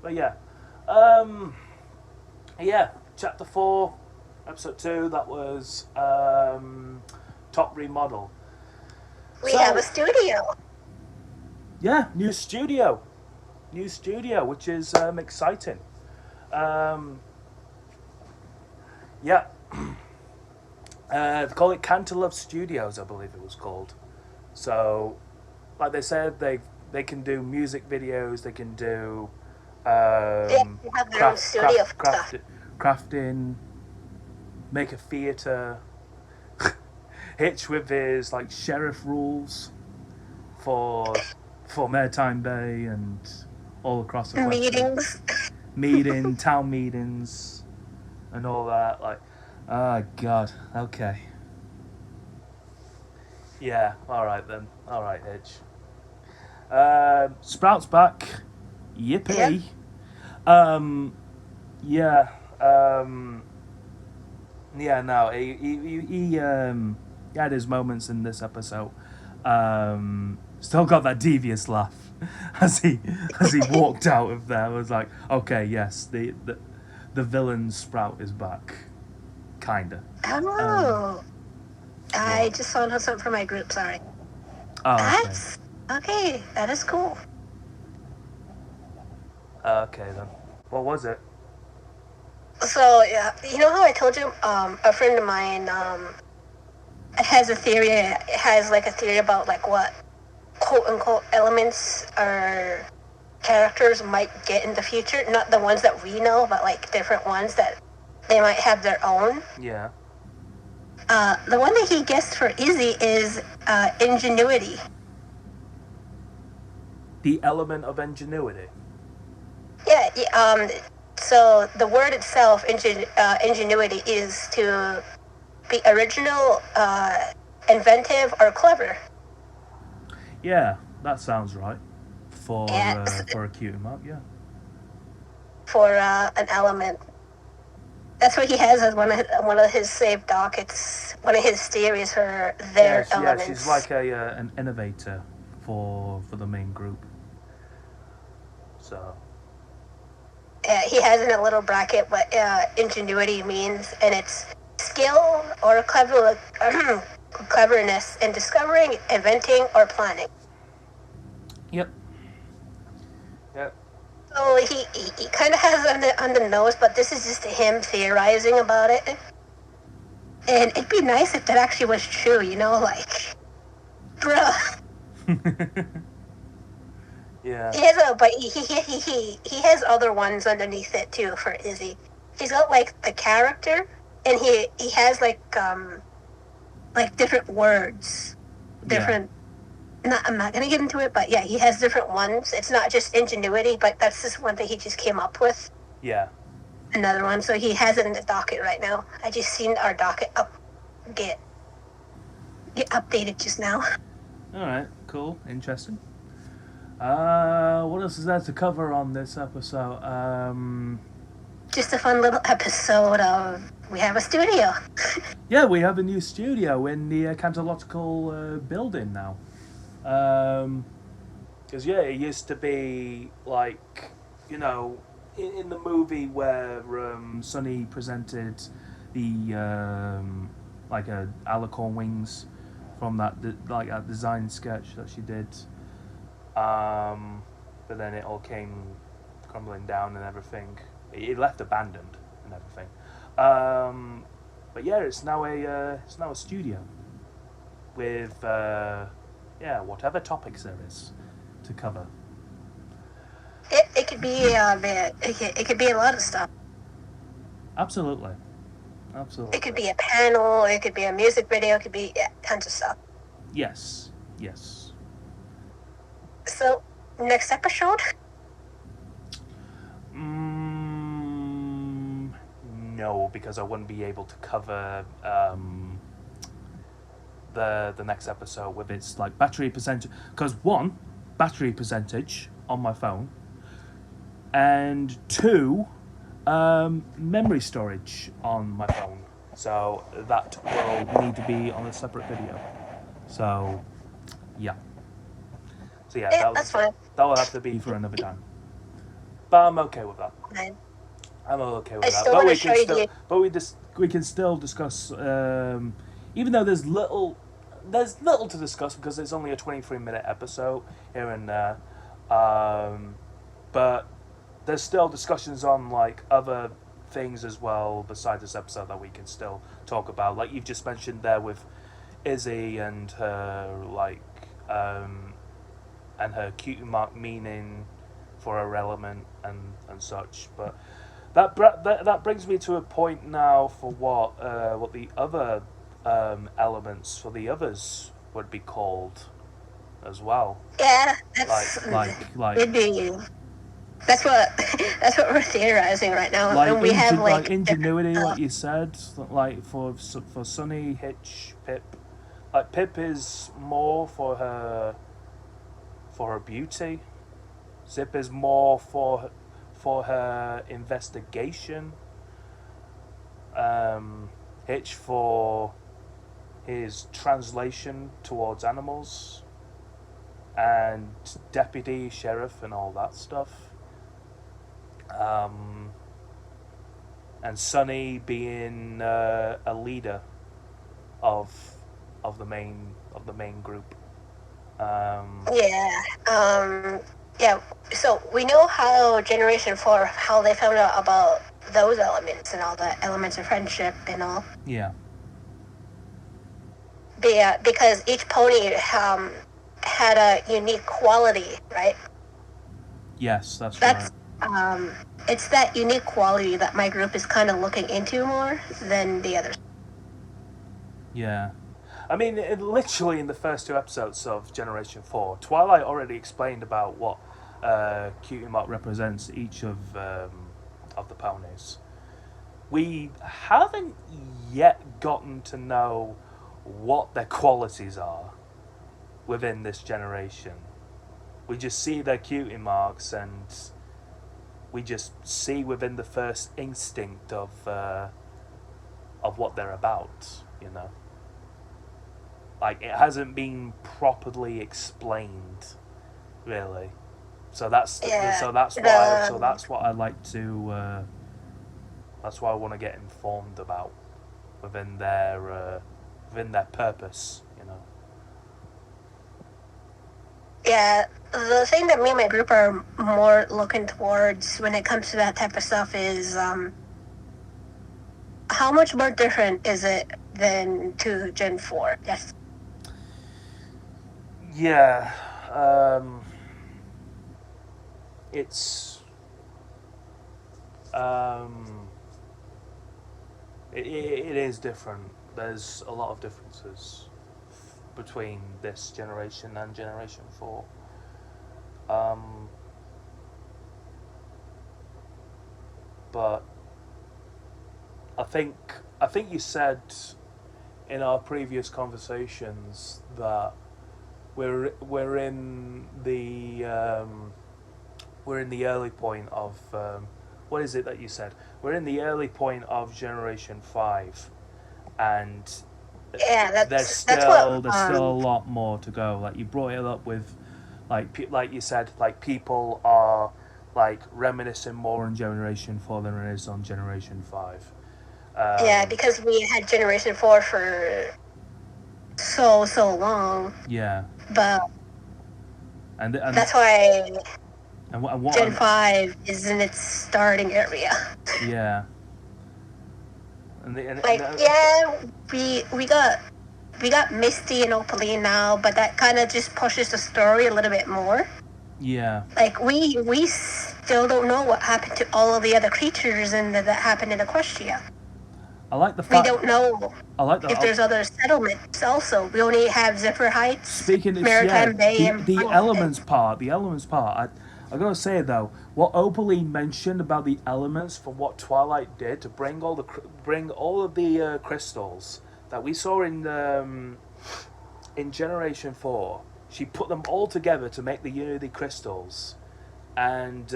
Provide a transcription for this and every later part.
But um, yeah, chapter 4, episode 2. That was top remodel. We have a So studio. yeah, new studio, which is exciting. Um, yeah, they call it Cantaloupe Studios, I believe it was called. So, like they said, they can do music videos, they can do They actually have their own studio for stuff. crafting, make a theatre. Hitch with his like sheriff rules for Maritime Bay and all across the Equestria. Meetings. Town meetings, and all that. Like, oh god, okay, yeah, all right then, all right, Hitch. Sprout's back, Yep. yippee. Um, yeah, yeah. No, he had his moments in this episode. Still got that devious laugh as he walked out of there. I was like, okay, yes, the villain Sprout is back, kinda. Oh. I Yeah. just found out something from my group, sorry. Oh, okay. That's okay, that is cool. Okay then. What was it? So yeah, you know how I told you, a friend of mine has a theory. Has like a theory about like what quote unquote elements or characters might get in the future. Not the ones that we know, but like different ones that they might have their own. Yeah. The one that he guessed for Izzy is ingenuity. The element of ingenuity. Yeah. So the word itself, ingenuity, is to be original, inventive, or clever. Yeah, that sounds right. For Yeah. for a cutie mark, yeah. For an element. That's what he has as one of his saved dockets. One of his theories for their elements. Yeah, she's like an innovator for the main group. So. He has in a little bracket what ingenuity means, and it's skill or cleverness in discovering, inventing, or planning. Yep. Yep. So he kind of has it on the nose, but this is just him theorizing about it. And it'd be nice if that actually was true, you know, like, bruh. Yeah. But he has other ones underneath it too for Izzy. He's got like the character, and he has like different words, different. Yeah. I'm not gonna get into it, but yeah, he has different ones. It's not just ingenuity, but that's just one that he just came up with. Yeah. Another one, so he has it in the docket right now. I just seen our docket get updated just now. All right. Cool. Interesting. What else is there to cover on this episode? Just a fun little episode of we have a studio. Yeah, we have a new studio in the Cantological building now. Because yeah, it used to be like, you know, in the movie where Sunny presented the like a alicorn wings from that that design sketch that she did. But then it all came crumbling down and everything. It left abandoned and everything. But yeah, it's now a studio with whatever topics there is to cover. It could be it could be a lot of stuff. Absolutely. It could be a panel. It could be a music video. It could be tons of stuff. Yes. So, next episode? No, because I wouldn't be able to cover the next episode with its like battery percentage. Because one, battery percentage on my phone, and two, memory storage on my phone. So that will need to be on a separate video. So, yeah. So yeah, that's fine. That will have to be for another time. But I'm okay with that. And I'm okay with I that. still But want to we show can you still, the. but we can still discuss. Even though there's little to discuss because it's only a 23-minute episode here and there. Um, but there's still discussions on like other things as well besides this episode that we can still talk about. Like you've just mentioned there with Izzy and her and her cutie mark meaning for her element and such. But that brings me to a point now for what the other elements for the others would be called as well. Yeah, Like it'd be that's what that's what we're theorizing right now, and we have like like different ingenuity, like stuff. you said, like for Sunny, Hitch, Pip. Like Pip is more for her beauty. Zip is more for her investigation. Um, Hitch for his translation towards animals, and deputy sheriff and all that stuff. Um, and Sunny being a leader of of the main group. Yeah. Yeah. So we know how Generation 4, how they found out about those elements and all the elements of friendship and all. Yeah. Yeah, because each pony had a unique quality, right? Yes, that's That's right. it's that unique quality that my group is kind of looking into more than the others. Yeah. I mean, literally in the first two episodes of Generation 4, Twilight already explained about what Cutie Mark represents each of the ponies. We haven't yet gotten to know what their qualities are within this generation. We just see their cutie marks, and we just see within the first instinct of what they're about. You know, like it hasn't been properly explained, really. So that's Yeah. that's what I like to. That's what I want to get informed about within their purpose. You know. Yeah, the thing that me and my group are more looking towards when it comes to that type of stuff is how much more different is it than to Gen 4? Yes. Yeah, it's it is different. There's a lot of differences between this generation and Generation 4. But I think you said in our previous conversations that we're in the early point of what is it that you said? We're in the early point of Generation 5, and Yeah, there's that's what still a lot more to go. Like you brought it up with, like you said, like people are like reminiscing more on Generation 4 than it is on Generation 5. yeah, because we had Generation 4 for so long. Yeah, But and that's why what Gen 5 is in its starting area. Yeah. Yeah, we got Misty and Opaline now, but that kind of just pushes the story a little bit more. Yeah. Like we still don't know what happened to all of the other creatures and that happened in Equestria. I like the fact we don't know if there's other settlements. Also, we only have Zephyr Heights, Speaking of Maritime Bay, and the elements part. I gotta say though, what Opaline mentioned about the elements for what Twilight did to bring all of the crystals that we saw in Generation 4, she put them all together to make the Unity crystals, and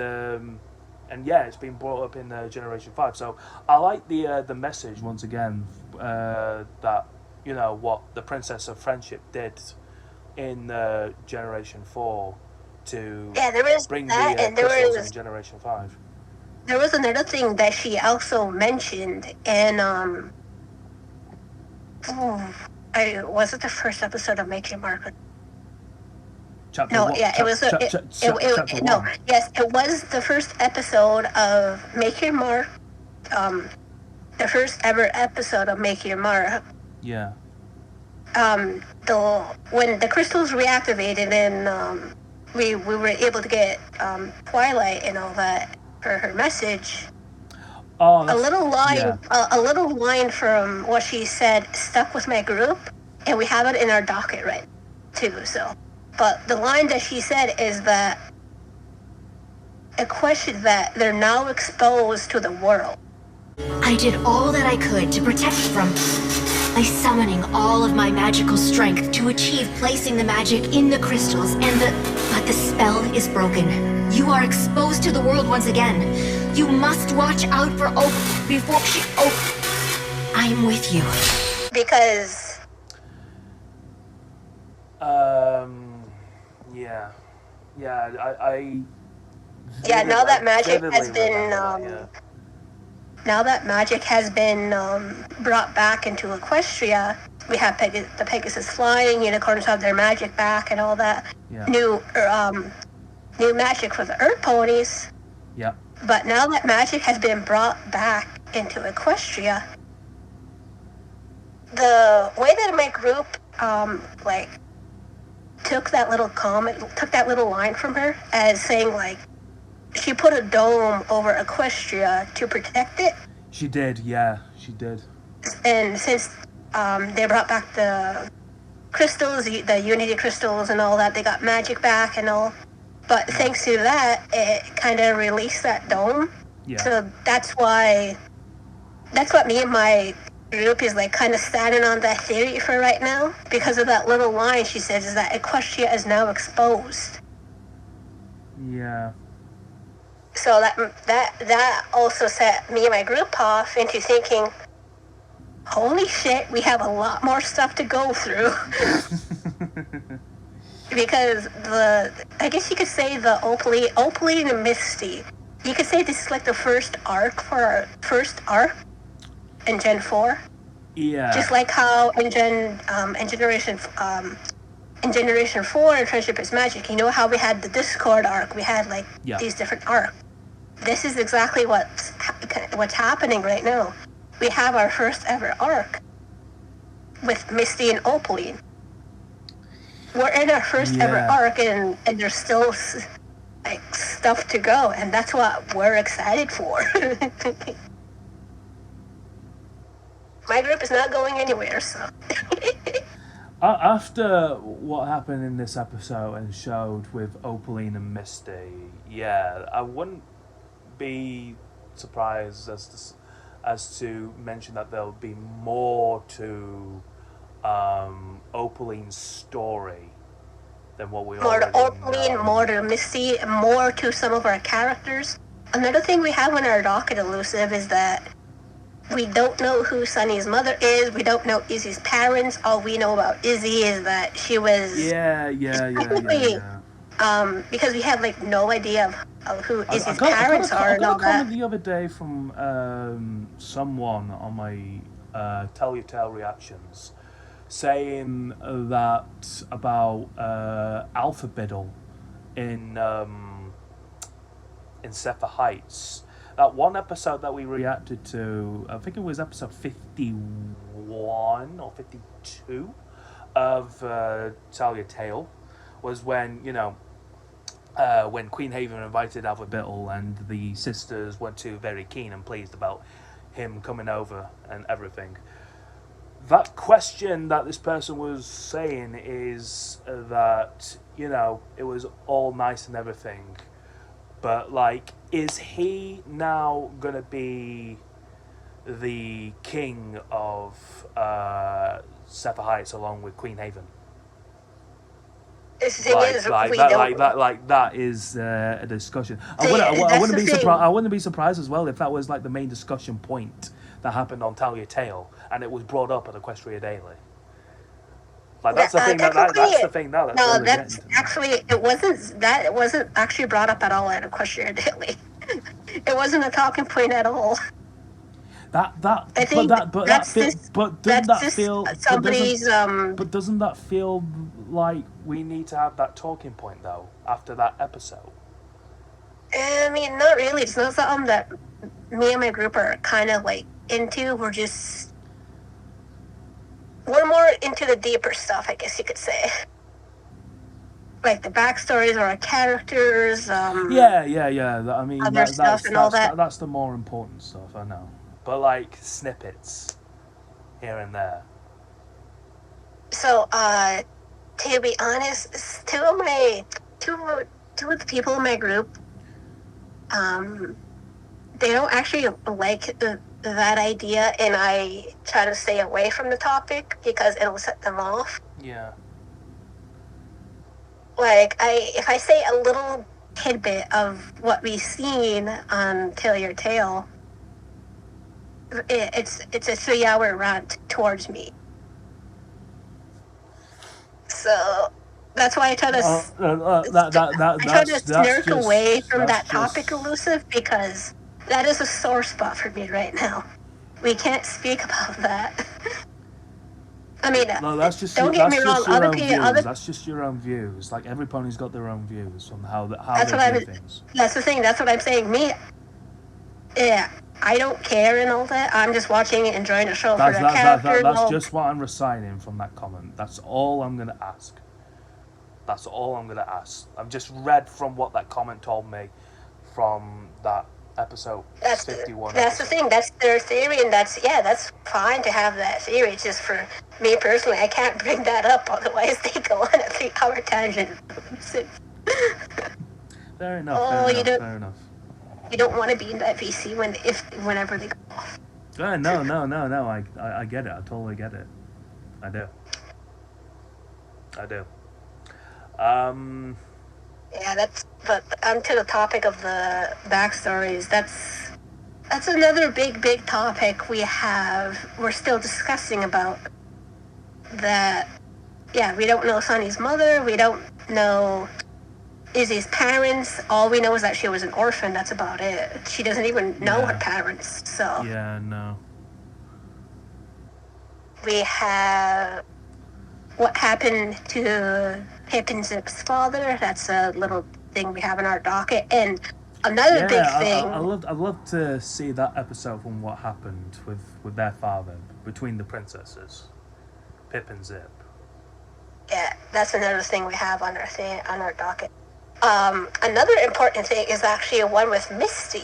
yeah, it's been brought up in Generation 5. So I like the message once again that what the Princess of Friendship did in Generation 4 to there was bring that, the and there crystals was in Generation 5. there was another thing that she also mentioned, and was it the first episode of Make Your Mark? Chapter No, one, yeah, it was. chapter No, 1. yes, it was the first episode of Make Your Mark. The first ever episode of Make Your Mark. Yeah. When the crystals reactivated and we were able to get Twilight and all that for her message. Oh, a little line, yeah. a little line from what she said stuck with my group, and we have it in our docket right too. So, but the line that she said is that a question that they're now exposed to the world. I did all that I could to protect from by summoning all of my magical strength to achieve placing the magic in the crystals but the spell is broken. You are exposed to the world once again. You must watch out for Oak before she... I'm with you. Because... Yeah. Yeah, I yeah, now that magic vividly has been... remember that, yeah. Now that magic has been brought back into Equestria, we have the Pegasus flying, unicorns have their magic back and all that. Yeah. New magic for the Earth ponies. Yeah. But now that magic has been brought back into Equestria, the way that my group took that little comment, took that little line from her as saying like she put a dome over Equestria to protect it. She did, yeah, she did. And since they brought back the crystals, the Unity crystals and all that, they got magic back and all. But thanks to that, it kind of released that dome. Yeah. So that's what me and my group is like kind of standing on that theory for right now. Because of that little line she says is that Equestria is now exposed. Yeah. So that also set me and my group off into thinking, holy shit, we have a lot more stuff to go through. Because I guess you could say the Opaline and Misty, you could say this is like the first arc for our first arc in Gen 4. Yeah. Just like how in Generation 4 in Friendship is Magic, you know how we had the Discord arc, we had like these different arcs. This is exactly what's happening right now. We have our first ever arc with Misty and Opaline. We're in our first ever arc, and there's still like stuff to go, and that's what we're excited for. My group is not going anywhere, so. After what happened in this episode and showed with Opaline and Misty, I wouldn't be surprised as to mention that there'll be more to Opaline's story than what we already know. More to Opaline, more to Misty, more to some of our characters. Another thing we have on our docket, Elusive, is that we don't know who Sunny's mother is. We don't know Izzy's parents. All we know about Izzy is that she was... because we have like no idea of who Izzy's parents are. I got a comment the other day from someone on my Tell Your Tale reactions saying that about Alphabiddle in Zephyr Heights. That one episode that we reacted to, I think it was episode 51 or 52 of Tell Your Tale, was when, when Queen Haven invited Alphabiddle and the sisters weren't too very keen and pleased about him coming over and everything. That question that this person was saying is that, it was all nice and everything, but, is he now going to be the king of Zephyr Heights along with Queen Haven? That is a discussion. I wouldn't be surprised as well if that was like the main discussion point that happened on Tell Your Tale and it was brought up at Equestria Daily. Like that's the thing that's the thing now. That's no, really that's getting to me. actually it wasn't actually brought up at all in a question daily. It wasn't a talking point at all. I think But doesn't that feel like we need to have that talking point though after that episode? I mean, not really. It's not something that me and my group are kind of like into. We're more into the deeper stuff, I guess you could say. Like the backstories of our characters. I mean, other stuff and all that. That's the more important stuff, I know. But like snippets here and there. So, to be honest, two of the people in my group, they don't actually like that idea, and I try to stay away from the topic because it'll set them off. Yeah. Like, if I say a little tidbit of what we've seen on Tell Your Tale, it's a 3-hour rant towards me. So that's why I try to snark away from that topic, Elusive, because that is a sore spot for me right now. We can't speak about that. I mean, don't get me wrong. That's just your own views. Like every pony's got their own views on how they do things. That's the thing. That's what I'm saying. I don't care and all that. I'm just watching it, enjoying the show for the characters. That's just what I'm reciting from that comment. That's all I'm going to ask. I've just read from what that comment told me from that episode 51. That's the thing. That's their theory, and that's fine to have that theory. It's just for me personally, I can't bring that up, otherwise they go on a 3-hour tangent. Fair enough. Fair enough. You don't want to be in that VC whenever they go off. No. I get it. I totally get it. I do. Yeah, but onto the topic of the backstories. That's another big topic we're still discussing about. That, yeah, we don't know Sunny's mother. We don't know Izzy's parents. All we know is that she was an orphan. That's about it. She doesn't even know her parents. So yeah, no. We have what happened to Pip and Zip's father. That's a little thing we have in our docket. And another big thing. I'd love to see that episode from what happened with their father between the princesses, Pip and Zip. Yeah, that's another thing we have on our docket. Another important thing is actually one with Misty.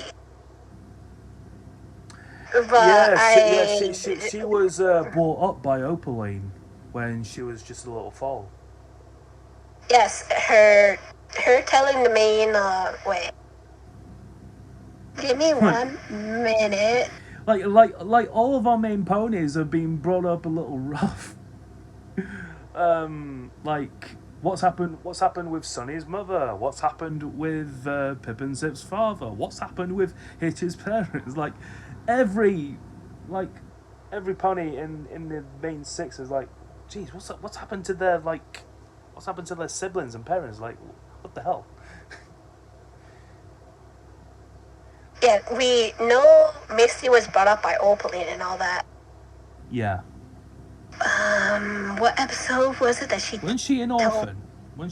But she was brought up by Opaline when she was just a little foal. Yes, her telling the main wait. Give me 1 minute. Like all of our main ponies have been brought up a little rough. Like what's happened with Sunny's mother? What's happened with Pip and Zip's father? What's happened with Hitch's parents? Like every pony in the main 6 is like, geez, what's happened to their siblings and parents? Like, what the hell? Yeah, we know Misty was brought up by Opaline and all that. Yeah. What episode was it that she... Wasn't she an orphan? The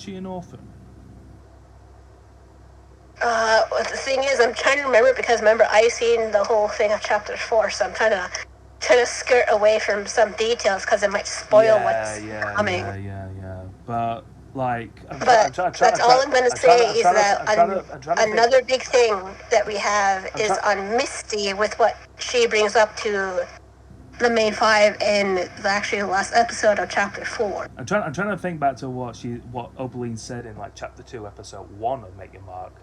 thing is, I'm trying to remember because remember I seen the whole thing of chapter 4, so I'm trying to skirt away from some details because it might spoil what's coming. Yeah. But that's all I'm going to say is that another big thing that we have is on Misty with what she brings up to the main 5 in the last episode of chapter 4. I'm trying to think back to what Opaline said in like chapter 2, episode 1 of Make Your Mark.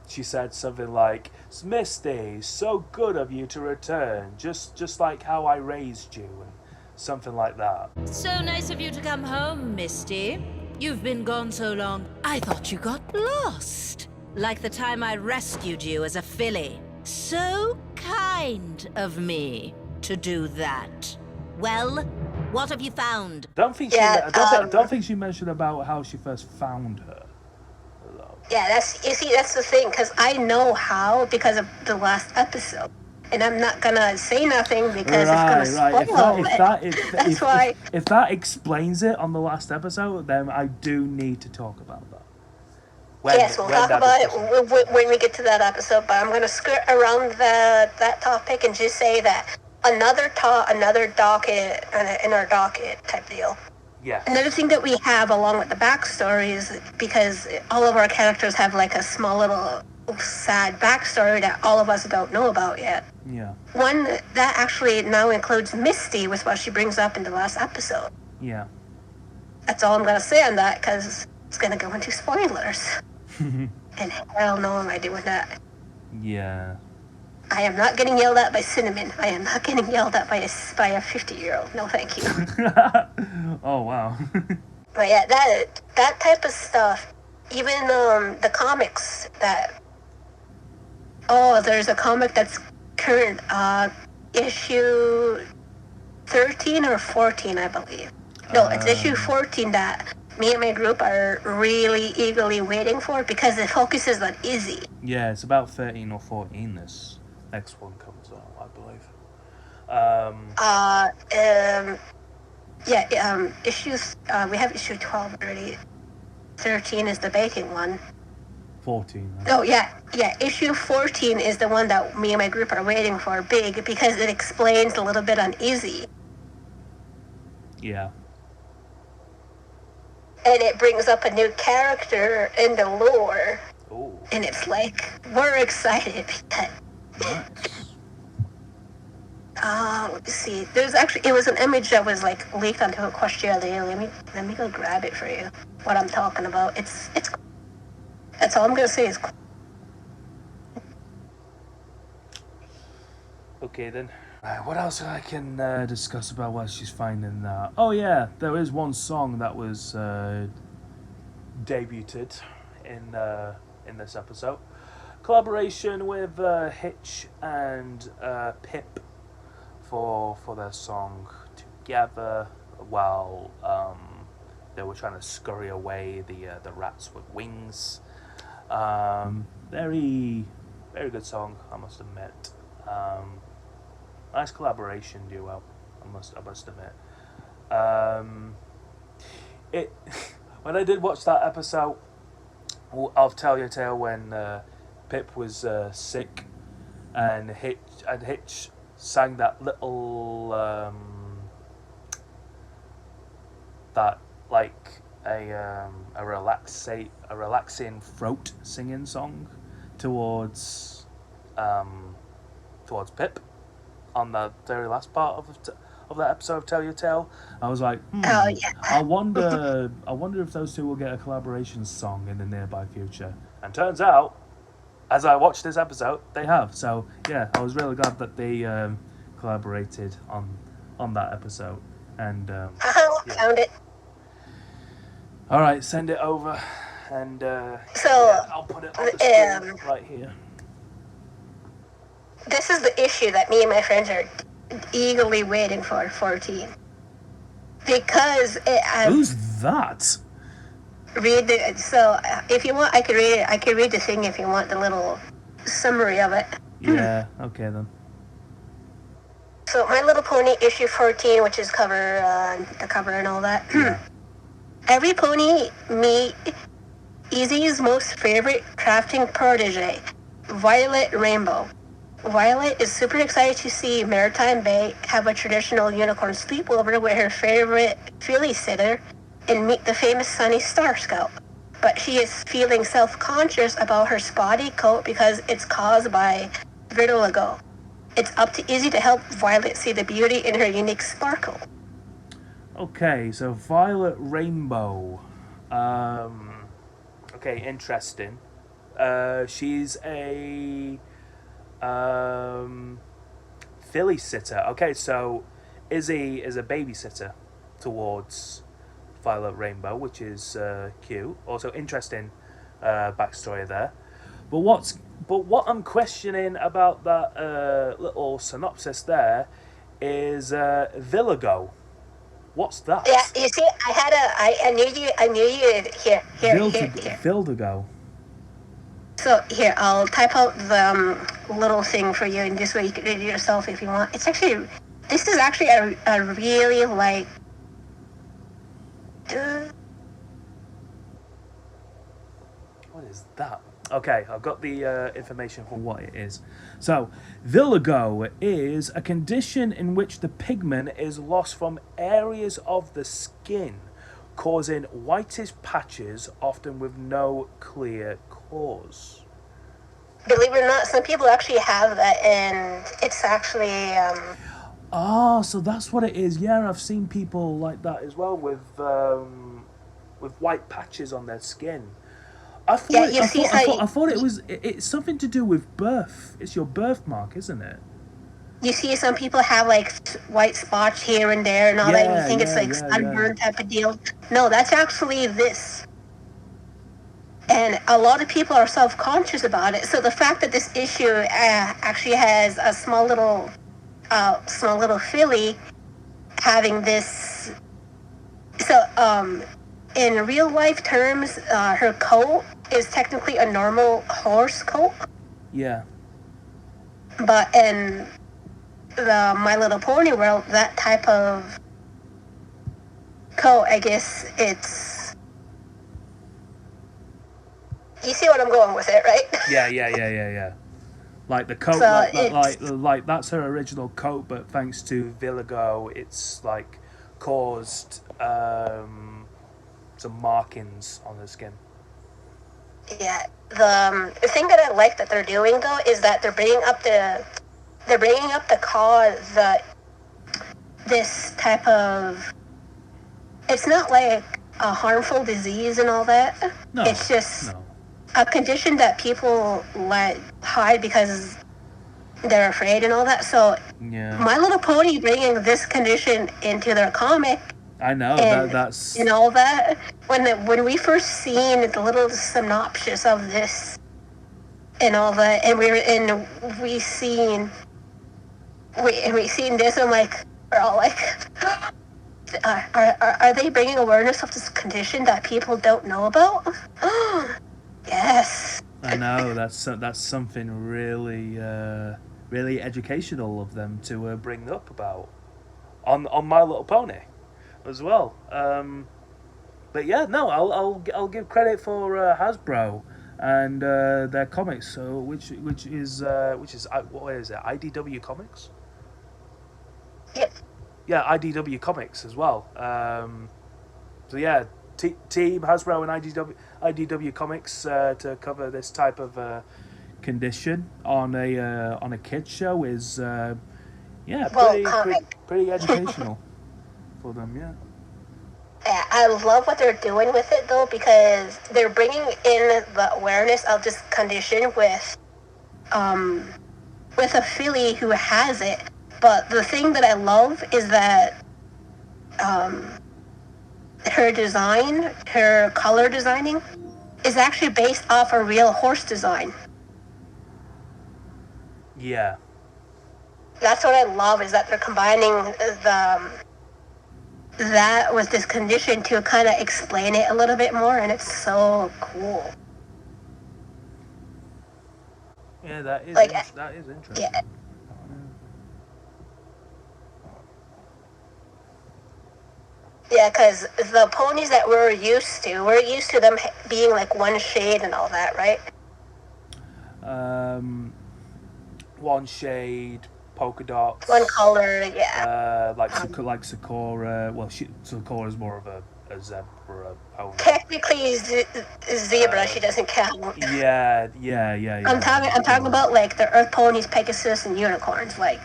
She said something like, "Misty, so good of you to return, just like how I raised you," and something like that. So nice of you to come home, Misty. You've been gone so long, I thought you got lost. Like the time I rescued you as a filly. So kind of me to do that. Well, What have you found? Don't think Yeah, don't think she mentioned about how she first found her. Yeah, that's the thing, because I know how because of the last episode, and I'm not gonna say nothing because it's gonna spoil it. That's why. If that explains it on the last episode, then I do need to talk about that. Yes, we'll talk about it when we get to that episode. But I'm gonna skirt around that topic and just say that another docket in our docket type deal. Yeah. Another thing that we have along with the backstories, because all of our characters have like a small little sad backstory that all of us don't know about yet. Yeah. One that actually now includes Misty with what she brings up in the last episode. Yeah. That's all I'm going to say on that, because it's going to go into spoilers. And hell no am I doing that. Yeah. I am not getting yelled at by Cinnamon. I am not getting yelled at by a 50-year-old. No, thank you. Oh, wow. But yeah, that type of stuff. Even the comics that... Oh, there's a comic that's current issue 13 or 14, I believe. No, it's issue 14 that me and my group are really eagerly waiting for because it focuses on Izzy. Yeah, it's about 13 or 14 this next one comes out, I believe. Issues, we have issue 12 already. 13 is the baking one. 14. Oh, yeah, issue 14 is the one that me and my group are waiting for big because it explains a little bit on Izzy. Yeah. And it brings up a new character in the lore. Ooh. And it's like, we're excited because... let's see. There's actually, it was an image that was like leaked onto a Questionnaire Daily. Let me go grab it for you. What I'm talking about. It's that's all I'm gonna say is. Okay then. What else I can discuss about what she's finding that? Oh yeah, there is one song that was debuted in this episode. Collaboration with Hitch and Pip for their song together while they were trying to scurry away the rats with wings. Very good song, I must admit. Nice collaboration duo, I must admit. When I did watch that episode of Tell Your Tale when Pip was sick and Hitch sang that little that like a relaxing throat singing song towards Pip on the very last part of that episode of Tell Your Tale. I was like, Oh yeah. I wonder if those two will get a collaboration song in the nearby future. And turns out, as I watched this episode, they have. So yeah, I was really glad that they collaborated on that episode. And Found it. All right, send it over, and I'll put it on the screen right here. This is the issue that me and my friends are eagerly waiting for 14. Because it has... Who's that? Read the... So, if you want, I could read it. I could read the thing if you want the little summary of it. Yeah, okay then. So, My Little Pony issue 14, which is the cover and all that. Yeah. Every pony meet Easy's most favorite crafting protege, Violet Rainbow. Violet is super excited to see Maritime Bay have a traditional unicorn sleepover with her favorite filly sitter and meet the famous Sunny Star Scout. But she is feeling self-conscious about her spotty coat because it's caused by vitiligo. It's up to Izzy to help Violet see the beauty in her unique sparkle. Okay, so Violet Rainbow. Okay, interesting. She's a filly sitter. Okay, so Izzy is a babysitter towards Violet Rainbow, which is cute. Also interesting backstory there. But what I'm questioning about that little synopsis there is vitiligo. What's that? Yeah, you see, I knew you. Here. Vildigo. So here, I'll type out the little thing for you, and this way you can read it yourself if you want. This is actually a really like. What is that? Okay, I've got the information for what it is. So, vitiligo is a condition in which the pigment is lost from areas of the skin, causing whitish patches, often with no clear cause. Believe it or not, some people actually have that, and it's actually. Oh, so that's what it is. Yeah, I've seen people like that as well with white patches on their skin. I thought it was it's something to do with birth. It's your birthmark, isn't it? You see, some people have like white spots here and there and all that, and you think it's like sunburn type of deal. No, that's actually this. And a lot of people are self-conscious about it. So the fact that this issue actually has a small little filly having this. So in real life terms, her coat is technically a normal horse coat. Yeah. But in the My Little Pony world, that type of coat, I guess it's. You see what I'm going with it, right? Yeah. Like the coat, So like that's her original coat, but thanks to vitiligo, it's like caused some markings on her skin. Yeah, the thing that I like that they're doing though is that they're bringing up the cause that this type of. It's not like a harmful disease and all that. No, it's just a condition that people let hide because they're afraid and all that. So My Little Pony bringing this condition into their comic. I know that's and all that. When we first seen the little synopsis of this and all that, and we seen this, I'm like, we're all like, are they bringing awareness of this condition that people don't know about? Yes. I know that's something really really educational of them to bring up about on My Little Pony as well. But yeah, no, I'll give credit for Hasbro and their comics. So which is what is it? IDW Comics. Yep. Yeah, IDW Comics as well. So yeah, Team Hasbro and IDW Comics to cover this type of condition on a kids show is pretty educational for them. Yeah. I love what they're doing with it though, because they're bringing in the awareness of this condition with a filly who has it. But the thing that I love is that her color designing is actually based off a real horse design. Yeah. That's what I love, is that they're combining that with this condition to kind of explain it a little bit more, and it's so cool. Yeah, that is interesting. Yeah. Yeah, because the ponies that we're used to them being like one shade and all that, right? One shade, polka dots. One color, yeah. Like Sakura. Well, Sakura's more of a zebra pony. Technically, zebra. She doesn't count. Yeah. I'm talking about like the Earth ponies, Pegasus, and unicorns. Like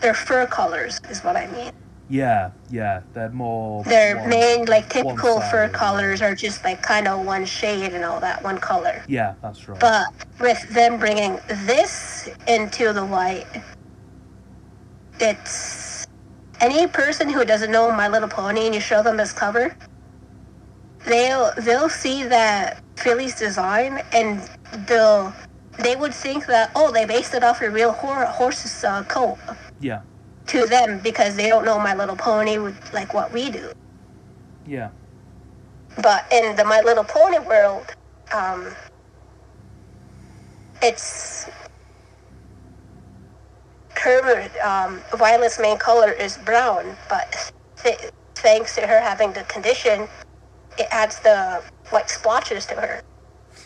their fur colors is what I mean. Yeah. They're more. Their main like typical fur colors are just like kind of one shade and all that, one color. Yeah, that's right. But with them bringing this into the light, it's any person who doesn't know My Little Pony and you show them this cover, they'll see that Philly's design and they would think that they based it off a real horse's coat. Yeah. to them because they don't know My Little Pony like what we do. Yeah. But in the My Little Pony world, it's her Violet's main color is brown, but thanks to her having the condition, it adds the white splotches to her.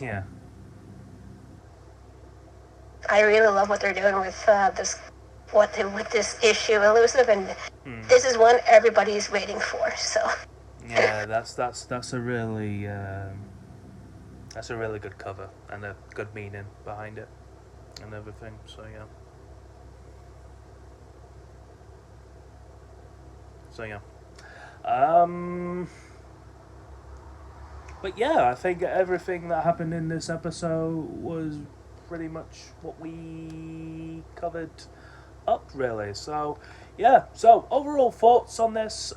Yeah. I really love what they're doing with with this issue, Elusive, and this is one everybody's waiting for. So. Yeah, that's a really good cover and a good meaning behind it and everything. So yeah. But yeah, I think everything that happened in this episode was pretty much what we covered up, really. So yeah. So overall thoughts on this.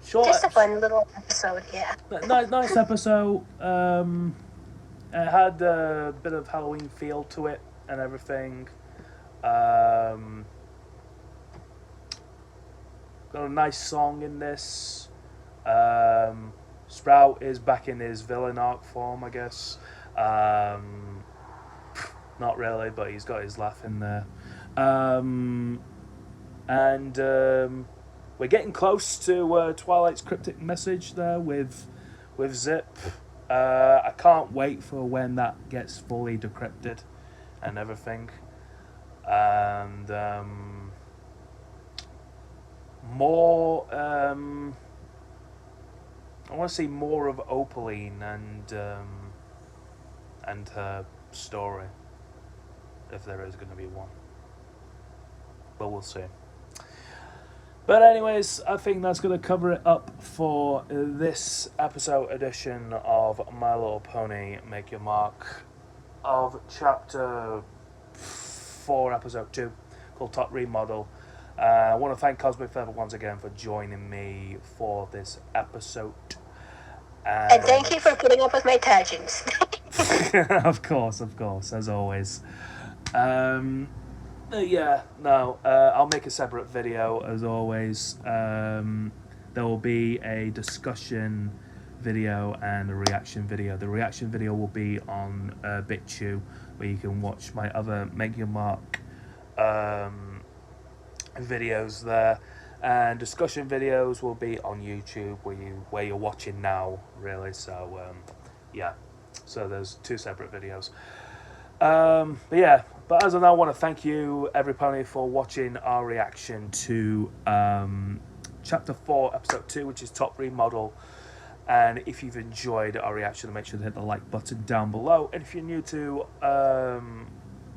Short, just a fun little episode, yeah. Nice episode. It had a bit of Halloween feel to it and everything. Got a nice song in this. Sprout is back in his villain arc form, I guess. Not really, but he's got his laugh in there. We're getting close to Twilight's cryptic message there with Zip. I can't wait for when that gets fully decrypted and everything. And more. I want to see more of Opaline and her story, if there is going to be one. But we'll see. But anyways, I think that's going to cover it up for this episode edition of My Little Pony Make Your Mark of Chapter 4, Episode 2, called Top Remodel. I want to thank Cosmic Feather once again for joining me for this episode. And thank you for putting up with my tangents. Of course, as always. I'll make a separate video as always. There will be a discussion video and a reaction video. The reaction video will be on BitChute, where you can watch my other Make Your Mark videos there, and discussion videos will be on YouTube, where you're watching now, really. So so there's two separate videos. But as of now, I want to thank you, everybody, for watching our reaction to Chapter 4, Episode 2, which is Top Remodel. And if you've enjoyed our reaction, make sure to hit the like button down below. And if you're new to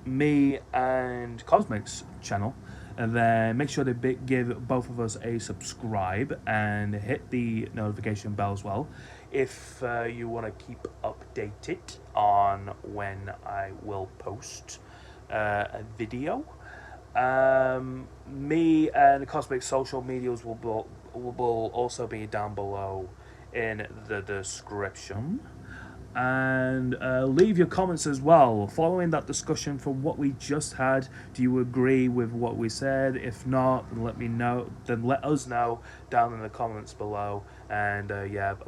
me and Cosmic's channel, and then make sure to give both of us a subscribe and hit the notification bell as well, if you want to keep updated on when I will post a video. Me and Cosmic social medias will also be down below in the description. And leave your comments as well following that discussion from what we just had. Do you agree with what we said? If not, then let us know down in the comments below, and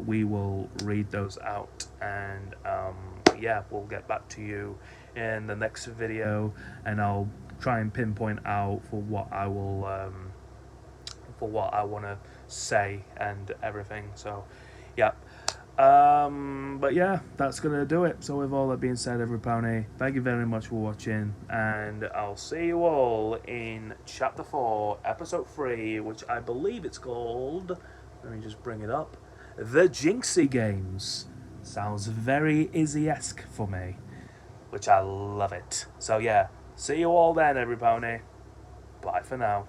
we will read those out, and we'll get back to you in the next video, and I'll try and pinpoint out for what I want to say and everything. So that's gonna do it. So with all that being said, everybody, thank you very much for watching, and I'll see you all in Chapter 4, Episode 3, which I believe it's called, let me just bring it up, The Jinxie Games. Sounds very Izzy-esque for me, which I love it. So see you all then, everybody. Bye for now.